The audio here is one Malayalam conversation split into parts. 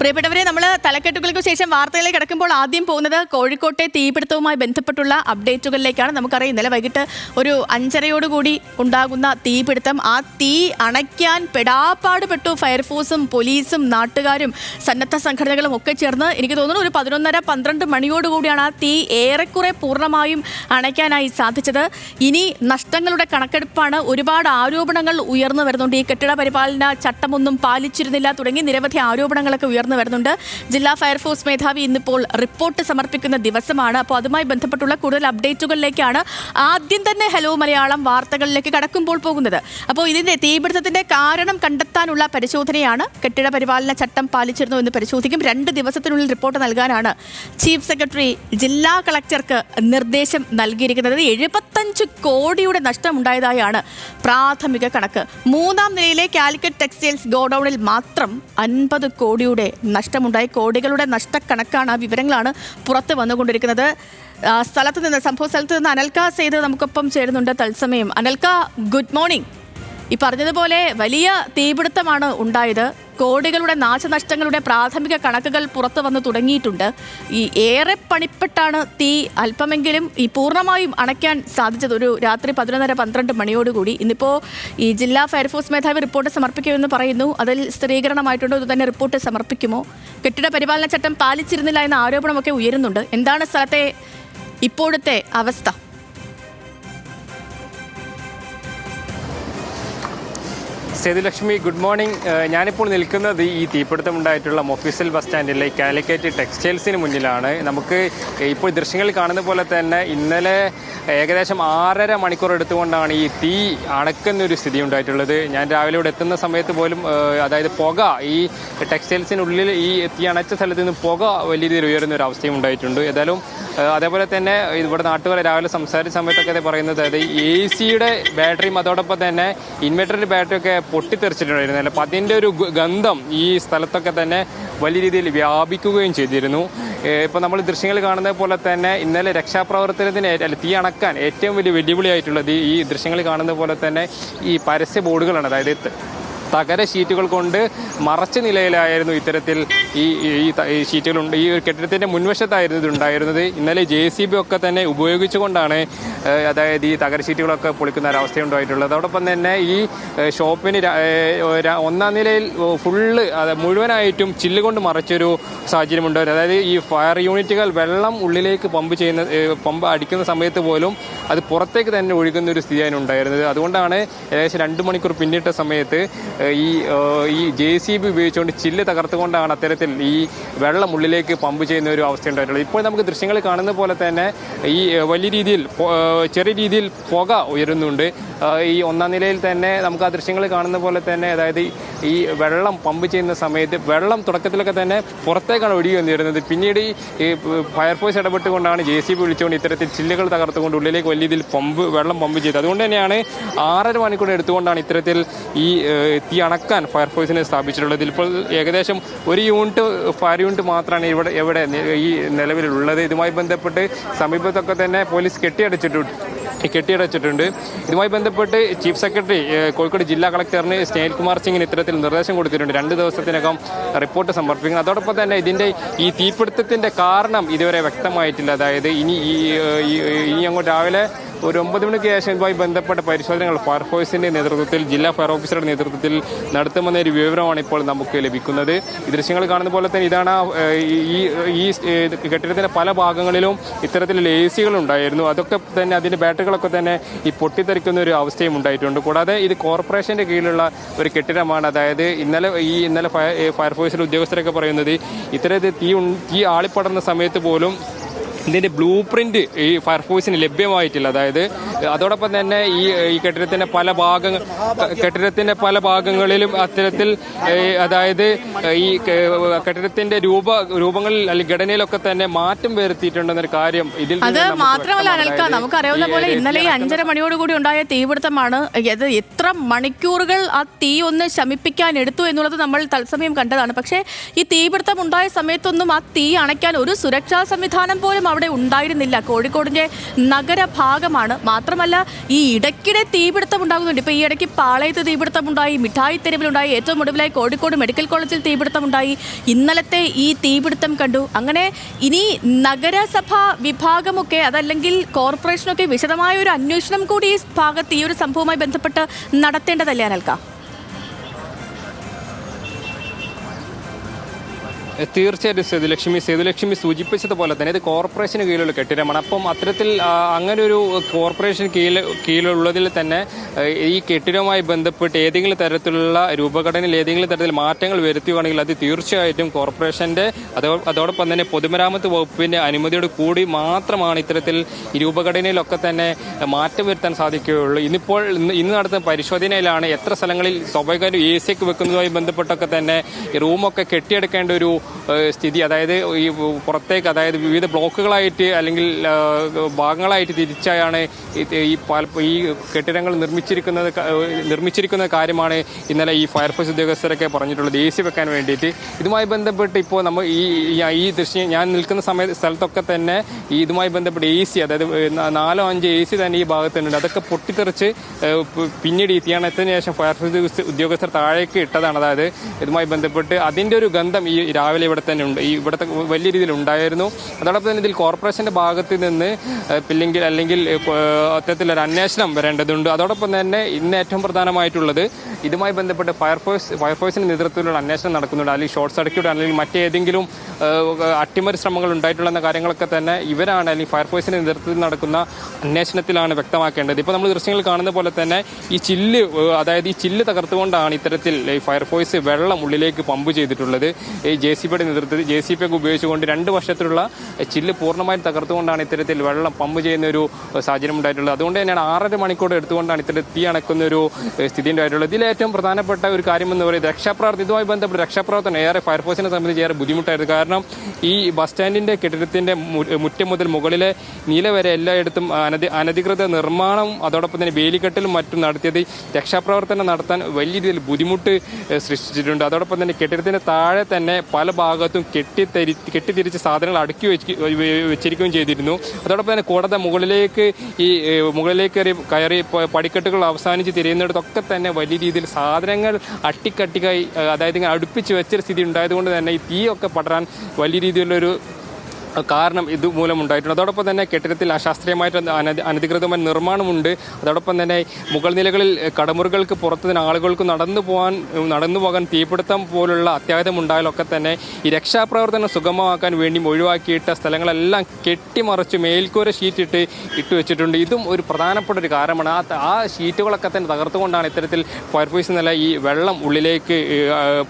പ്രിയപ്പെട്ടവരെ, നമ്മൾ തലക്കെട്ടുകൾക്ക് ശേഷം വാർത്തകളിലേക്ക് കിടക്കുമ്പോൾ ആദ്യം പോകുന്നത് കോഴിക്കോട്ടെ തീപിടുത്തവുമായി ബന്ധപ്പെട്ടുള്ള അപ്ഡേറ്റുകളിലേക്കാണ്. നമുക്കറിയാം, ഇന്നലെ വൈകിട്ട് ഒരു 5:30 ഉണ്ടാകുന്ന തീപിടുത്തം. ആ തീ അണയ്ക്കാൻ പെടാപ്പാടുപെട്ടു ഫയർഫോഴ്സും പോലീസും നാട്ടുകാരും സന്നദ്ധ സംഘടനകളും ഒക്കെ ചേർന്ന്. എനിക്ക് തോന്നുന്നു ഒരു 11:30-12 മണിയോടുകൂടിയാണ് ആ തീ ഏറെക്കുറെ പൂർണ്ണമായും അണയ്ക്കാനായി സാധിച്ചത്. ഇനി നഷ്ടങ്ങളുടെ കണക്കെടുപ്പാണ്. ഒരുപാട് ആരോപണങ്ങൾ ഉയർന്നു വരുന്നുണ്ട്. ഈ കെട്ടിട പരിപാലന ചട്ടമൊന്നും പാലിച്ചിരുന്നില്ല തുടങ്ങി നിരവധി ആരോപണങ്ങളൊക്കെ ഉയർന്നു വരുന്നുണ്ട്. ജില്ലാ ഫയർഫോഴ്സ് മേധാവി ഇന്നിപ്പോൾ റിപ്പോർട്ട് സമർപ്പിക്കുന്ന ദിവസമാണ്. അപ്പോൾ അതുമായി ബന്ധപ്പെട്ടുള്ള കൂടുതൽ അപ്ഡേറ്റുകളിലേക്കാണ് ആദ്യം തന്നെ ഹലോ മലയാളം വാർത്തകളിലേക്ക് കടക്കുമ്പോൾ പോകുന്നത്. അപ്പോൾ ഇതിന്റെ തീപിടുത്തത്തിന്റെ കാരണം കണ്ടെത്താനുള്ള പരിശോധനയാണ്. കെട്ടിട പരിപാലന ചട്ടം പാലിച്ചിരുന്നു എന്ന് പരിശോധിക്കും. 2 ദിവസത്തിനുള്ളിൽ റിപ്പോർട്ട് നൽകാനാണ് ചീഫ് സെക്രട്ടറി ജില്ലാ കളക്ടർക്ക് നിർദ്ദേശം നൽകിയിരിക്കുന്നത്. 75 കോടിയുടെ നഷ്ടമുണ്ടായതായാണ് പ്രാഥമിക കണക്ക്. 3-ാം നിലയിലെ കാലിക്കറ്റ് ടെക്സ്റ്റൈൽസ് ഗോഡൌണിൽ മാത്രം 50 കോടിയുടെ നഷ്ടമുണ്ടായി. കോടികളുടെ നഷ്ടക്കണക്കാണ്, ആ വിവരങ്ങളാണ് പുറത്ത് വന്നുകൊണ്ടിരിക്കുന്നത്. സംഭവ സ്ഥലത്ത് നിന്ന് അനൽക്ക സെയ്ത് നമുക്കൊപ്പം ചേരുന്നുണ്ട് തത്സമയം. അനൽക്ക, ഗുഡ് മോർണിംഗ്. ഈ പറഞ്ഞതുപോലെ വലിയ തീപിടുത്തമാണ് ഉണ്ടായത്. കോടികളുടെ നാശനഷ്ടങ്ങളുടെ പ്രാഥമിക കണക്കുകൾ പുറത്തു വന്നു തുടങ്ങിയിട്ടുണ്ട്. ഈ ഏറെ പണിപ്പെട്ടാണ് തീ അല്പമെങ്കിലും ഈ പൂർണ്ണമായും അണയ്ക്കാൻ സാധിച്ചത്. ഒരു രാത്രി 11:30-12 മണിയോടുകൂടി. ഇന്നിപ്പോൾ ഈ ജില്ലാ ഫയർഫോഴ്സ് മേധാവി റിപ്പോർട്ട് സമർപ്പിക്കുമെന്ന് പറയുന്നു. അതിൽ സ്ഥിരീകരണമായിട്ടുണ്ടോ? ഇത് തന്നെ റിപ്പോർട്ട് സമർപ്പിക്കുമോ? കെട്ടിട പരിപാലന ചട്ടം പാലിച്ചിരുന്നില്ല എന്ന ആരോപണമൊക്കെ ഉയരുന്നുണ്ട്. എന്താണ് സ്ഥലത്തെ ഇപ്പോഴത്തെ അവസ്ഥ? Sethulakshmi, good morning. ഞാനിപ്പോൾ നിൽക്കുന്നത് ഈ തീപിടുത്തമുണ്ടായിട്ടുള്ള മൊഫീസൽ ബസ് സ്റ്റാൻഡിലെ കാലിക്കറ്റ് ടെക്സ്റ്റൈൽസിന് മുന്നിലാണ്. നമുക്ക് ഇപ്പോൾ ദൃശ്യങ്ങളിൽ കാണുന്ന പോലെ തന്നെ ഇന്നലെ ഏകദേശം 6.5 മണിക്കൂർ എടുത്തുകൊണ്ടാണ് ഈ തീ അണക്കുന്നൊരു സ്ഥിതി ഉണ്ടായിട്ടുള്ളത്. ഞാൻ രാവിലെ ഇവിടെ എത്തുന്ന സമയത്ത് പോലും അതായത് പുക, ഈ ടെക്സ്റ്റൈൽസിനുള്ളിൽ ഈ തീ അണച്ച സ്ഥലത്ത് നിന്ന് പുക വലിയ രീതിയിൽ ഉയരുന്ന ഒരു അവസ്ഥയും ഉണ്ടായിട്ടുണ്ട്. ഏതായാലും അതേപോലെ തന്നെ ഇവിടെ നാട്ടുകാരെ രാവിലെ സംസാരിച്ച സമയത്തൊക്കെ പറയുന്നത് അതായത് AC-യുടെ ബാറ്ററിയും അതോടൊപ്പം തന്നെ ഇൻവെർട്ടറിൻ്റെ ബാറ്ററിയൊക്കെ പൊട്ടിത്തെറിച്ചിട്ടുണ്ടായിരുന്നല്ലോ. അപ്പോൾ അതിൻ്റെ ഒരു ഗന്ധം ഈ സ്ഥലത്തൊക്കെ തന്നെ വലിയ രീതിയിൽ വ്യാപിക്കുകയും ചെയ്തിരുന്നു. ഇപ്പോൾ നമ്മൾ ദൃശ്യങ്ങൾ കാണുന്നത് പോലെ തന്നെ ഇന്നലെ രക്ഷാപ്രവർത്തനത്തിന് തീ അണക്കാൻ ഏറ്റവും വലിയ വെല്ലുവിളിയായിട്ടുള്ളത് ഈ ദൃശ്യങ്ങൾ കാണുന്നത് പോലെ തന്നെ ഈ പരസ്യ ബോർഡുകളാണ്. അതായത് തകര ഷീറ്റുകൾ കൊണ്ട് മറച്ച നിലയിലായിരുന്നു ഇത്തരത്തിൽ ഈ ഷീറ്റുകളുണ്ട്. ഈ കെട്ടിടത്തിൻ്റെ മുൻവശത്തായിരുന്നു ഇതുണ്ടായിരുന്നത്. ഇന്നലെ JCB ഒക്കെ തന്നെ ഉപയോഗിച്ചുകൊണ്ടാണ് അതായത് ഈ തകര ഷീറ്റുകളൊക്കെ പൊളിക്കുന്ന ഒരവസ്ഥയുണ്ടായിട്ടുള്ളത്. അതോടൊപ്പം തന്നെ ഈ ഷോപ്പിന് 1-ാം നിലയിൽ ഫുള്ള് മുഴുവനായിട്ടും ചില്ലുകൊണ്ട് മറച്ചൊരു സാഹചര്യം ഉണ്ടായിരുന്നു. അതായത് ഈ ഫയർ യൂണിറ്റുകൾ വെള്ളം ഉള്ളിലേക്ക് പമ്പ് അടിക്കുന്ന സമയത്ത് പോലും അത് പുറത്തേക്ക് തന്നെ ഒഴുകുന്ന ഒരു സ്ഥിതിയാണ് ഉണ്ടായിരുന്നത്. അതുകൊണ്ടാണ് ഏകദേശം 2 മണിക്കൂർ പിന്നിട്ട സമയത്ത് ഈ JCB ഉപയോഗിച്ചുകൊണ്ട് ചില്ല് തകർത്തുകൊണ്ടാണ് അത്തരത്തിൽ ഈ വെള്ളം ഉള്ളിലേക്ക് പമ്പ് ചെയ്യുന്ന ഒരു അവസ്ഥ ഉണ്ടായിട്ടുള്ളത്. ഇപ്പോൾ നമുക്ക് ദൃശ്യങ്ങൾ കാണുന്ന പോലെ തന്നെ ഈ വലിയ രീതിയിൽ ചെറിയ രീതിയിൽ പുക ഉയരുന്നുണ്ട്. ഈ 1-ാം നിലയിൽ തന്നെ നമുക്ക് ആ ദൃശ്യങ്ങൾ കാണുന്ന പോലെ തന്നെ അതായത് ഈ വെള്ളം പമ്പ് ചെയ്യുന്ന സമയത്ത് വെള്ളം തുടക്കത്തിലൊക്കെ തന്നെ പുറത്തേക്കാണ് ഒഴുകി വന്നിരുന്നത്. പിന്നീട് ഈ ഫയർഫോഴ്സ് ഇടപെട്ടുകൊണ്ടാണ് JCB വിളിച്ചുകൊണ്ട് ഇത്തരത്തിൽ ചില്ലുകൾ തകർത്തുകൊണ്ട് ഉള്ളിലേക്ക് വലിയ രീതിയിൽ വെള്ളം പമ്പ് ചെയ്തത്. അതുകൊണ്ട് തന്നെയാണ് 6.5 മണിക്കൂർ എടുത്തുകൊണ്ടാണ് ഇത്തരത്തിൽ ഈ തീ അണക്കാൻ ഫയർഫോഴ്സിനെ സ്ഥാപിച്ചിട്ടുള്ളത്. ഇപ്പോൾ ഏകദേശം 1 ഫയർ യൂണിറ്റ് മാത്രമാണ് ഇവിടെ ഈ നിലവിലുള്ളത്. ഇതുമായി ബന്ധപ്പെട്ട് സമീപത്തൊക്കെ തന്നെ പോലീസ് കെട്ടിയടച്ചിട്ടുണ്ട്. ഇതുമായി ബന്ധപ്പെട്ട് ചീഫ് സെക്രട്ടറി കോഴിക്കോട് ജില്ലാ കളക്ടറിന് സ്നേഹിൽകുമാർ സിംഗിന് ഇത്തരത്തിൽ നിർദ്ദേശം കൊടുത്തിട്ടുണ്ട്. 2 ദിവസത്തിനകം റിപ്പോർട്ട് സമർപ്പിക്കണം. അതോടൊപ്പം തന്നെ ഇതിൻ്റെ ഈ തീപിടുത്തത്തിൻ്റെ കാരണം ഇതുവരെ വ്യക്തമായിട്ടില്ല. അതായത് ഇനി അങ്ങോട്ട് രാവിലെ ഒരു 9 മണിക്ക് ശേഷം ഇതുമായി ബന്ധപ്പെട്ട പരിശോധനകൾ ഫയർഫോഴ്സിൻ്റെ നേതൃത്വത്തിൽ ജില്ലാ ഫയർ ഓഫീസറുടെ നേതൃത്വത്തിൽ നടത്തുമെന്ന ഒരു വിവരമാണ് ഇപ്പോൾ നമുക്ക് ലഭിക്കുന്നത്. ഈ ദൃശ്യങ്ങൾ കാണുന്ന പോലെ തന്നെ ഇതാണ് ഈ കെട്ടിടത്തിൻ്റെ പല ഭാഗങ്ങളിലും ഇത്തരത്തിലുള്ള AC-കൾ ഉണ്ടായിരുന്നു. അതൊക്കെ തന്നെ അതിൻ്റെ ബാറ്ററികളൊക്കെ തന്നെ ഈ പൊട്ടിത്തെറിക്കുന്ന ഒരു അവസ്ഥയും ഉണ്ടായിട്ടുണ്ട്. കൂടാതെ ഇത് കോർപ്പറേഷൻ്റെ കീഴിലുള്ള ഒരു കെട്ടിടമാണ്. അതായത് ഇന്നലെ ഫയർഫോഴ്സിലെ ഉദ്യോഗസ്ഥരൊക്കെ പറയുന്നത് ഇത്തരത്തിൽ തീ ആളിപ്പടർന്ന സമയത്ത് പോലും ഇതിൻ്റെ ബ്ലൂ പ്രിന്റ് ഈ ഫയർഫോഴ്സിന് ലഭ്യമായിട്ടില്ല. അതായത് അതോടൊപ്പം തന്നെ ഈ കെട്ടിടത്തിൻ്റെ പല ഭാഗങ്ങളിലും അത്തരത്തിൽ അതായത് ഈ കെട്ടിടത്തിൻ്റെ രൂപങ്ങളിൽ അല്ലെങ്കിൽ ഘടനയിലൊക്കെ തന്നെ മാറ്റം വരുത്തിയിട്ടുണ്ടെന്നൊരു കാര്യം ഇതിൽ മാത്രമല്ല അനൽക്ക, നമുക്കറിയാവുന്ന പോലെ ഇന്നലെ 5:30 മണിയോടുകൂടി ഉണ്ടായ തീപിടുത്തമാണ്. അത് എത്ര മണിക്കൂറുകൾ ആ തീ ഒന്ന് ശമിപ്പിക്കാൻ എടുത്തു എന്നുള്ളത് നമ്മൾ തത്സമയം കണ്ടതാണ്. പക്ഷേ ഈ തീപിടുത്തം ഉണ്ടായ സമയത്തൊന്നും ആ തീ അണയ്ക്കാൻ ഒരു സുരക്ഷാ സംവിധാനം പോലും അവിടെ ഉണ്ടായിരുന്നില്ല. കോഴിക്കോടിന്റെ നഗരഭാഗമാണ്. മാത്രമല്ല ഈ ഇടയ്ക്കിടെ തീപിടുത്തം ഉണ്ടാകുന്നുണ്ട്. ഇപ്പൊ ഈ ഇടയ്ക്ക് പാളയത്ത് തീപിടുത്തമുണ്ടായി, മിഠായി തെരുവിലുണ്ടായി, ഏറ്റവും ഒടുവിലായി കോഴിക്കോട് മെഡിക്കൽ കോളേജിൽ തീപിടുത്തമുണ്ടായി. ഇന്നലത്തെ ഈ തീപിടുത്തം കണ്ടു. അങ്ങനെ ഇനി നഗരസഭാ വിഭാഗമൊക്കെ അതല്ലെങ്കിൽ കോർപ്പറേഷനൊക്കെ വിശദമായ ഒരു അന്വേഷണം കൂടി ഈ ഭാഗത്ത് ഈ ഒരു സംഭവവുമായി ബന്ധപ്പെട്ട് നടത്തേണ്ടതല്ലേ അനൽക്ക? തീർച്ചയായിട്ടും സേതുലക്ഷ്മി സൂചിപ്പിച്ചതുപോലെ തന്നെ ഇത് കോർപ്പറേഷന് കീഴിലുള്ള കെട്ടിടമാണ്. അപ്പം അത്തരത്തിൽ അങ്ങനെ ഒരു കോർപ്പറേഷൻ കീഴിലുള്ളതിൽ തന്നെ ഈ കെട്ടിടവുമായി ബന്ധപ്പെട്ട് ഏതെങ്കിലും തരത്തിലുള്ള രൂപഘടനയിൽ ഏതെങ്കിലും തരത്തിൽ മാറ്റങ്ങൾ വരുത്തുകയാണെങ്കിൽ അത് തീർച്ചയായിട്ടും കോർപ്പറേഷന്റെ അതോടൊപ്പം തന്നെ പൊതുമരാമത്ത് വകുപ്പിന്റെ അനുമതിയോട് കൂടി മാത്രമാണ് ഇത്തരത്തിൽ ഈ രൂപഘടനയിലൊക്കെ തന്നെ മാറ്റം വരുത്താൻ സാധിക്കുകയുള്ളൂ. ഇന്ന് നടത്തുന്ന പരിശോധനയിലാണ് എത്ര സ്ഥലങ്ങളിൽ സ്വാഭാവികമായും AC ഒക്കെ വെക്കുന്നതുമായി ബന്ധപ്പെട്ടൊക്കെ തന്നെ ഈ റൂമൊക്കെ കെട്ടിയെടുക്കേണ്ട ഒരു സ്ഥിതി, അതായത് ഈ പുറത്തേക്ക്, അതായത് വിവിധ ബ്ലോക്കുകളായിട്ട് അല്ലെങ്കിൽ ഭാഗങ്ങളായിട്ട് തിരിച്ചായാണ് ഈ കെട്ടിടങ്ങൾ നിർമ്മിച്ചിരിക്കുന്ന കാര്യമാണ് ഇന്നലെ ഈ ഫയർഫോഴ്സ് ഉദ്യോഗസ്ഥരൊക്കെ പറഞ്ഞിട്ടുള്ളത്, AC വെക്കാൻ വേണ്ടിയിട്ട്. ഇതുമായി ബന്ധപ്പെട്ട് ഇപ്പോൾ നമ്മൾ ഈ ദൃശ്യം ഞാൻ നിൽക്കുന്ന സ്ഥലത്തൊക്കെ തന്നെ ഇതുമായി ബന്ധപ്പെട്ട് AC, അതായത് 4-5 AC തന്നെ ഈ ഭാഗത്തുണ്ട്. അതൊക്കെ പൊട്ടിത്തെറിച്ച് പിന്നീട് ഈ തീയണത്തിന് ശേഷം ഫയർഫോഴ്സ് ഉദ്യോഗസ്ഥർ താഴേക്ക് ഇട്ടതാണ്. അതായത് ഇതുമായി ബന്ധപ്പെട്ട് അതിൻ്റെ ഒരു ഗന്ധം ഈ രാവിലെ ഇവിടെ തന്നെ ഉണ്ട്, ഇവിടുത്തെ വലിയ രീതിയിൽ ഉണ്ടായിരുന്നു. അതോടൊപ്പം തന്നെ ഇതിൽ കോർപ്പറേഷന്റെ ഭാഗത്ത് നിന്ന് അല്ലെങ്കിൽ അത്തരത്തിലൊരു അന്വേഷണം വരേണ്ടതുണ്ട്. അതോടൊപ്പം തന്നെ ഇന്ന് ഏറ്റവും പ്രധാനമായിട്ടുള്ളത് ഇതുമായി ബന്ധപ്പെട്ട് ഫയർഫോഴ്സിന്റെ നേതൃത്വത്തിലുള്ള അന്വേഷണം നടക്കുന്നുണ്ട്. അല്ലെങ്കിൽ ഷോർട്ട് സർക്യൂട്ട് അല്ലെങ്കിൽ മറ്റേതെങ്കിലും അട്ടിമറി ശ്രമങ്ങൾ ഉണ്ടായിട്ടുള്ള കാര്യങ്ങളൊക്കെ തന്നെ ഇവരാണ് അല്ലെങ്കിൽ ഫയർഫോഴ്സിന്റെ നേതൃത്വത്തിൽ നടക്കുന്ന അന്വേഷണത്തിലാണ് വ്യക്തമാക്കേണ്ടത്. ഇപ്പോൾ നമ്മൾ ദൃശ്യങ്ങൾ കാണുന്ന പോലെ തന്നെ ഈ ചില്ല് തകർത്തുകൊണ്ടാണ് ഇത്തരത്തിൽ ഫയർഫോഴ്സ് വെള്ളം ഉള്ളിലേക്ക് പമ്പ് ചെയ്തിട്ടുള്ളത്. ഈ JCBയുടെ നേതൃത്വത്തിൽ JCB ഒക്കെ ഉപയോഗിച്ചുകൊണ്ട് 2 വർഷത്തിലുള്ള ചില്ല് പൂർണ്ണമായും തകർത്തുകൊണ്ടാണ് ഇത്തരത്തിൽ വെള്ളം പമ്പ് ചെയ്യുന്ന ഒരു സാഹചര്യം ഉണ്ടായിട്ടുള്ളത്. അതുകൊണ്ട് തന്നെയാണ് 6.5 മണിക്കൂർ എടുത്തുകൊണ്ടാണ് ഇത്തരത്തിൽ തീ അണക്കുന്ന ഒരു സ്ഥിതി ഉണ്ടായിട്ടുള്ളത്. ഇതിൽ ഏറ്റവും പ്രധാനപ്പെട്ട ഒരു കാര്യം എന്ന് പറയുന്നത് ഇതുമായി ബന്ധപ്പെട്ട് രക്ഷാപ്രവർത്തനം ഏറെ ഫയർഫോഴ്സിനെ സംബന്ധിച്ച് ഏറെ ബുദ്ധിമുട്ടായിരുന്നു. കാരണം ഈ ബസ് സ്റ്റാൻഡിന്റെ കെട്ടിടത്തിന്റെ മുറ്റം മുതൽ മുകളിലെ നില വരെ എല്ലായിടത്തും അനധികൃത നിർമ്മാണം അതോടൊപ്പം തന്നെ വേലിക്കെട്ടലും മറ്റും നടത്തിയത് രക്ഷാപ്രവർത്തനം നടത്താൻ വലിയ രീതിയിൽ ബുദ്ധിമുട്ട് സൃഷ്ടിച്ചിട്ടുണ്ട്. അതോടൊപ്പം തന്നെ കെട്ടിടത്തിന്റെ താഴെ തന്നെ പല ഭാഗത്തും കെട്ടിത്തിരിച്ച് സാധനങ്ങൾ അടുക്കി വെച്ചിരിക്കുകയും ചെയ്തിരുന്നു. അതോടൊപ്പം തന്നെ കൂടാതെ മുകളിലേക്ക് കയറി പടിക്കെട്ടുകൾ അവസാനിച്ച് തിരിയുന്നിടത്തൊക്കെ തന്നെ വലിയ രീതിയിൽ സാധനങ്ങൾ അട്ടിക്കട്ടിക്കായി, അതായത് ഇങ്ങനെ അടുപ്പിച്ച് വെച്ചൊരു സ്ഥിതി ഉണ്ടായതുകൊണ്ട് തന്നെ ഈ തീയൊക്കെ പടരാൻ വലിയ രീതിയിലുള്ളൊരു കാരണം ഇതുമൂലം ഉണ്ടായിട്ടുണ്ട്. അതോടൊപ്പം തന്നെ കെട്ടിടത്തിൽ അശാസ്ത്രീയമായിട്ട് അനധികൃതമായ നിർമ്മാണമുണ്ട്. അതോടൊപ്പം തന്നെ മുകൾ നിലകളിൽ കടമുറികൾക്ക് പുറത്തുനിന്ന് ആളുകൾക്ക് നടന്നു പോകാൻ തീപിടുത്തം പോലുള്ള അത്യാഹിതമുണ്ടായാലൊക്കെ തന്നെ ഈ രക്ഷാപ്രവർത്തനം സുഗമമാക്കാൻ വേണ്ടി ഒഴിവാക്കിയിട്ട സ്ഥലങ്ങളെല്ലാം കെട്ടിമറിച്ച് മേൽക്കൂര ഷീറ്റ് ഇട്ട് വെച്ചിട്ടുണ്ട്. ഇതും ഒരു പ്രധാനപ്പെട്ട ഒരു കാരണമാണ്. ആ ഷീറ്റുകളൊക്കെ തന്നെ തകർത്തുകൊണ്ടാണ് ഇത്തരത്തിൽ ഫയർഫോഴ്സ് നില ഈ വെള്ളം ഉള്ളിലേക്ക്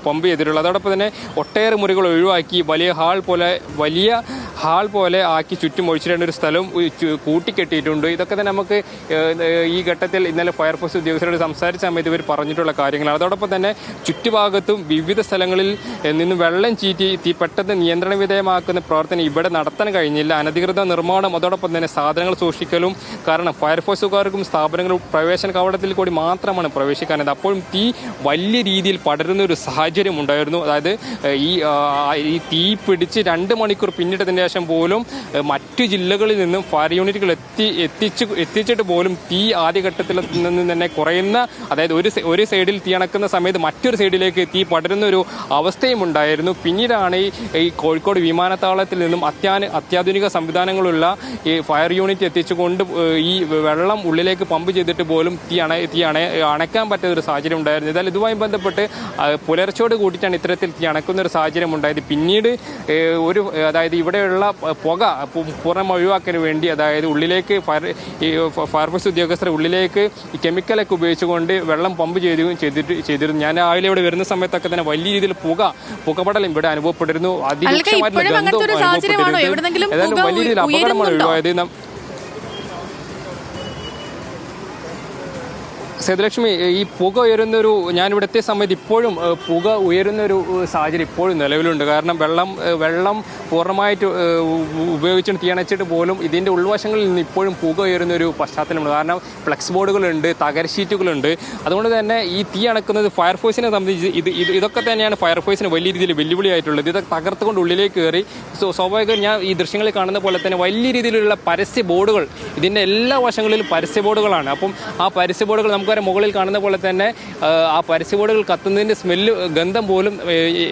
പമ്പ് ചെയ്തിട്ടുള്ളത്. അതോടൊപ്പം തന്നെ ഒട്ടേറെ മുറികൾ ഒഴിവാക്കി വലിയ ഹാൾ പോലെ ആക്കി ചുറ്റും ഒഴിച്ചിടേണ്ട ഒരു സ്ഥലവും കൂട്ടിക്കെട്ടിയിട്ടുണ്ട്. ഇതൊക്കെ തന്നെ നമുക്ക് ഈ ഘട്ടത്തിൽ ഇന്നലെ ഫയർഫോഴ്സ് ഉദ്യോഗസ്ഥരോട് സംസാരിച്ച സമയത്ത് ഇവർ പറഞ്ഞിട്ടുള്ള കാര്യങ്ങളാണ്. അതോടൊപ്പം തന്നെ ചുറ്റുഭാഗത്തും വിവിധ സ്ഥലങ്ങളിൽ നിന്ന് വെള്ളം ചീറ്റി പെട്ടെന്ന് നിയന്ത്രണ വിധേയമാക്കുന്ന പ്രവർത്തനം ഇവിടെ നടത്താൻ കഴിഞ്ഞില്ല. അനധികൃത നിർമ്മാണം അതോടൊപ്പം തന്നെ സാധനങ്ങൾ സൂക്ഷിക്കലും കാരണം ഫയർഫോഴ്സുകാർക്കും സ്ഥാപനങ്ങളും പ്രവേശന കവാടത്തിൽ കൂടി മാത്രമാണ് പ്രവേശിക്കാനത്. അപ്പോഴും തീ വലിയ രീതിയിൽ പടരുന്ന ഒരു സാഹചര്യം ഉണ്ടായിരുന്നു. അതായത് ഈ തീ പിടിച്ച് 2 മണിക്കൂർ പിന്നിട്ടതിന് ശേഷം പോലും മറ്റു ജില്ലകളിൽ നിന്നും ഫയർ യൂണിറ്റുകൾ എത്തിച്ചിട്ട് പോലും തീ ആദ്യഘട്ടത്തിൽ നിന്ന് തന്നെ കുറയുന്ന, അതായത് ഒരു സൈഡിൽ തീ അണക്കുന്ന സമയത്ത് മറ്റൊരു സൈഡിലേക്ക് തീ പടരുന്ന ഒരു അവസ്ഥയും ഉണ്ടായിരുന്നു. പിന്നീടാണ് ഈ കോഴിക്കോട് വിമാനത്താവളത്തിൽ നിന്നും അത്യാധുനിക സംവിധാനങ്ങളുള്ള ഈ ഫയർ യൂണിറ്റ് എത്തിച്ചുകൊണ്ട് ഈ വെള്ളം ഉള്ളിലേക്ക് പമ്പ് ചെയ്തിട്ട് പോലും തീ അണയ്ക്കാൻ പറ്റാത്ത ഒരു സാഹചര്യം ഉണ്ടായിരുന്നു. എന്നാൽ ഇതുമായി ബന്ധപ്പെട്ട് പുലർച്ചയോട് കൂടിയിട്ടാണ് ഇത്തരത്തിൽ തീ അണക്കുന്ന ഒരു സാഹചര്യം ഉണ്ടായത്. പിന്നീട് അതായത് ഇവിടെയുള്ള പുക പൂർണ്ണമായി ഒഴിവാക്കാൻ വേണ്ടി, അതായത് ഉള്ളിലേക്ക് ഫയർഫോഴ്സ് ഉദ്യോഗസ്ഥർ ഉള്ളിലേക്ക് ഈ കെമിക്കലൊക്കെ ഉപയോഗിച്ചുകൊണ്ട് വെള്ളം പമ്പ് ചെയ്തിരുന്നു. ഞാൻ രാവിലെ ഇവിടെ വരുന്ന സമയത്തൊക്കെ തന്നെ വലിയ രീതിയിൽ പുകപടലം ഇവിടെ അനുഭവപ്പെട്ടിരുന്നു. അതിരൂക്ഷമായിട്ടുള്ള ഗന്ധവും അനുഭവപ്പെട്ടിരുന്നു. ഏതായാലും വലിയ രീതിയിൽ അപകടമാണ് ഒഴിവായത്. സേതുലക്ഷ്മി, ഈ പുക ഉയരുന്നൊരു ഞാനിവിടെ എത്തിയ സമയത്ത് ഇപ്പോഴും പുക ഉയരുന്നൊരു സാഹചര്യം ഇപ്പോഴും നിലവിലുണ്ട്. കാരണം വെള്ളം പൂർണ്ണമായിട്ട് ഉപയോഗിച്ചിട്ട് തീയണച്ചിട്ട് പോലും ഇതിൻ്റെ ഉൾവശങ്ങളിൽ നിന്ന് ഇപ്പോഴും പുക ഉയരുന്നൊരു പശ്ചാത്തലമുണ്ട്. കാരണം ഫ്ലെക്സ് ബോർഡുകളുണ്ട്, തകരശീറ്റുകളുണ്ട്. അതുകൊണ്ട് തന്നെ ഈ തീ അണക്കുന്നത് ഫയർഫോഴ്സിനെ സംബന്ധിച്ച് ഇതൊക്കെ തന്നെയാണ് ഫയർഫോഴ്സിന് വലിയ രീതിയിൽ വെല്ലുവിളിയായിട്ടുള്ളത്. ഇതൊക്കെ തകർത്തുകൊണ്ട് ഉള്ളിലേക്ക് കയറി സ്വാഭാവികം ഞാൻ ഈ ദൃശ്യങ്ങളിൽ കാണുന്ന പോലെ തന്നെ വലിയ രീതിയിലുള്ള പരസ്യ ബോർഡുകൾ, ഇതിൻ്റെ എല്ലാ വശങ്ങളിലും പരസ്യ ബോർഡുകളാണ്. അപ്പം ആ പരസ്യ ബോർഡുകൾ നമുക്കറിയാം മുകളിൽ കാണുന്ന പോലെ തന്നെ ആ പരസ്യ ബോർഡുകൾ കത്തുന്നതിൻ്റെ സ്മെല്ല് ഗന്ധം പോലും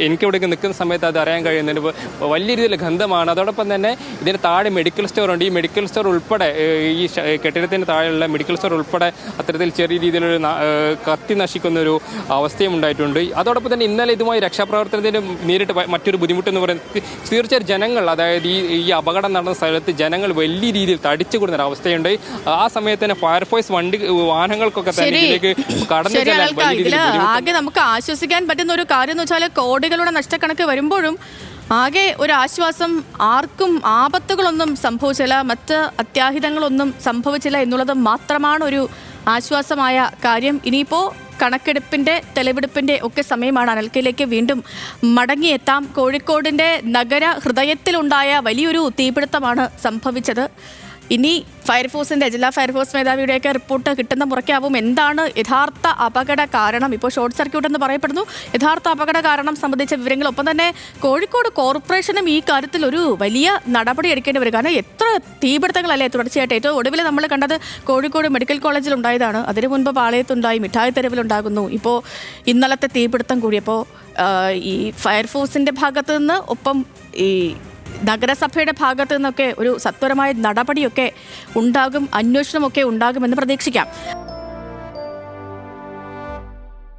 എനിക്കിവിടേക്ക് നിൽക്കുന്ന സമയത്ത് അത് അറിയാൻ കഴിയുന്നുണ്ട്. വലിയ രീതിയിൽ ഗന്ധമാണ്. അതോടൊപ്പം തന്നെ ഇതിന് താഴെ മെഡിക്കൽ സ്റ്റോർ ഉണ്ട്. ഈ മെഡിക്കൽ സ്റ്റോർ ഉൾപ്പെടെ ഈ കെട്ടിടത്തിൻ്റെ താഴെയുള്ള മെഡിക്കൽ സ്റ്റോർ ഉൾപ്പെടെ അത്തരത്തിൽ ചെറിയ രീതിയിലൊരു കത്തി നശിക്കുന്ന ഒരു അവസ്ഥയും ഉണ്ടായിട്ടുണ്ട്. അതോടൊപ്പം തന്നെ ഇന്നലെ ഇതുമായി രക്ഷാപ്രവർത്തനത്തിന് നേരിട്ട് മറ്റൊരു ബുദ്ധിമുട്ടെന്ന് പറയുന്നത് തീർച്ചയായും ജനങ്ങൾ, അതായത് ഈ അപകടം നടന്ന സ്ഥലത്ത് ജനങ്ങൾ വലിയ രീതിയിൽ തടിച്ചു കൂടുന്ന ഒരു അവസ്ഥയുണ്ട്. ആ സമയത്ത് തന്നെ ഫയർഫോഴ്സ് വാഹനങ്ങൾക്കൊക്കെ തന്നെ ഇതിലേക്ക് കടന്നു ചെല്ലാൻ വലിയ രീതിയിൽ ആകെ നമുക്ക് ആശ്വസിക്കാൻ പറ്റുന്ന ഒരു കാര്യം എന്ന് വെച്ചാൽ കോടികളുടെ നഷ്ടക്കണക്ക് വരുമ്പോഴും ആകെ ഒരു ആശ്വാസം, ആർക്കും ആപത്തുകളൊന്നും സംഭവിച്ചില്ല, മറ്റ് അത്യാഹിതങ്ങളൊന്നും സംഭവിച്ചില്ല എന്നുള്ളത് മാത്രമാണ് ഒരു ആശ്വാസമായ കാര്യം. ഇനിയിപ്പോൾ കണക്കെടുപ്പിൻ്റെ തെളിവെടുപ്പിൻ്റെ ഒക്കെ സമയമാണ്. അനൽക്കയിലേക്ക് വീണ്ടും മടങ്ങിയെത്താം. കോഴിക്കോടിൻ്റെ നഗര ഹൃദയത്തിലുണ്ടായ വലിയൊരു തീപിടുത്തമാണ് സംഭവിച്ചത്. ഇനി ഫയർഫോഴ്സിൻ്റെ ജില്ലാ ഫയർഫോഴ്സ് മേധാവിയുടെയൊക്കെ റിപ്പോർട്ട് കിട്ടുന്ന മുറയ്ക്കാവും എന്താണ് യഥാർത്ഥ അപകട കാരണം. ഇപ്പോൾ ഷോർട്ട് സർക്യൂട്ട് എന്ന് പറയപ്പെടുന്നു. യഥാർത്ഥ അപകട കാരണം സംബന്ധിച്ച വിവരങ്ങൾ, ഒപ്പം തന്നെ കോഴിക്കോട് കോർപ്പറേഷനും ഈ കാര്യത്തിൽ ഒരു വലിയ നടപടി എടുക്കേണ്ടി വരും. കാരണം എത്ര തീപിടുത്തങ്ങളല്ലേ തുടർച്ചയായിട്ട്. ഏറ്റവും ഒടുവിൽ നമ്മൾ കണ്ടത് കോഴിക്കോട് മെഡിക്കൽ കോളേജിൽ ഉണ്ടായതാണ്. അതിനു മുൻപ് പാളയത്തുണ്ടായി, മിഠായി തെരുവിലുണ്ടാകുന്നു. ഇപ്പോൾ ഇന്നലത്തെ തീപിടുത്തം കൂടിയപ്പോൾ ഈ ഫയർഫോഴ്സിൻ്റെ ഭാഗത്തു നിന്ന് ഒപ്പം ഈ നഗരസഭയുടെ ഭാഗത്തു നിന്നൊക്കെ ഒരു സത്വരമായ നടപടിയൊക്കെ ഉണ്ടാകും, അന്വേഷണമൊക്കെ ഉണ്ടാകുമെന്ന് പ്രതീക്ഷിക്കാം.